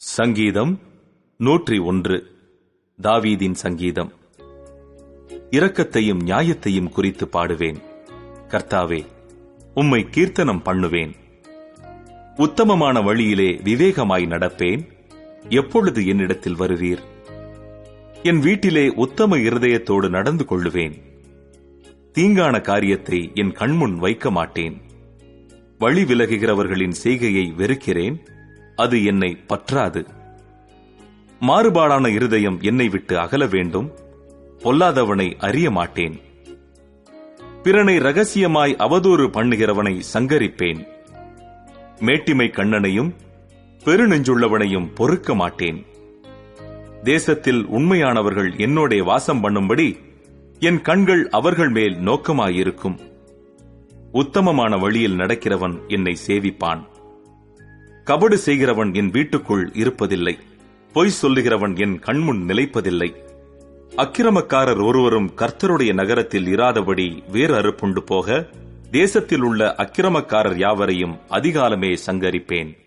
சங்கீதம் 101. தாவீதின் சங்கீதம். இரக்கத்தையும் நியாயத்தையும் குறித்து பாடுவேன். கர்த்தாவே, உம்மை கீர்த்தனம் பண்ணுவேன். உத்தமமான வழியிலே விவேகமாய் நடப்பேன். எப்பொழுது என்னிடத்தில் வருவீர்? என் வீட்டிலே உத்தம இருதயத்தோடு நடந்து கொள்ளுவேன். தீங்கான காரியத்தை என் கண்முன் வைக்க மாட்டேன். வழி விலகுகிறவர்களின் செய்கையை வெறுக்கிறேன். அது என்னை பற்றாது. மாறுபாடான இருதயம் என்னை விட்டு அகல வேண்டும். பொல்லாதவனை அறிய மாட்டேன். பிறனை ரகசியமாய் அவதூறு பண்ணுகிறவனை சங்கரிப்பேன். மேட்டிமை கண்ணனையும் பெருநெஞ்சுள்ளவனையும் பொறுக்க மாட்டேன். தேசத்தில் உண்மையானவர்கள் என்னோடே வாசம் பண்ணும்படி என் கண்கள் அவர்கள் மேல் நோக்கமாயிருக்கும். உத்தமமான வழியில் நடக்கிறவன் என்னை சேவிப்பான். கபடு செய்கிறவன் என் வீட்டுக்குள் இருப்பதில்லை. பொய் சொல்லுகிறவன் என் கண்முன் நிலைப்பதில்லை. அக்கிரமக்காரர் ஒருவரும் கர்த்தருடைய நகரத்தில் இராதபடி வேறு அறுப்புண்டு போக, தேசத்தில் உள்ள அக்கிரமக்காரர் யாவரையும் அதிகாலமே சங்கரிப்பேன்.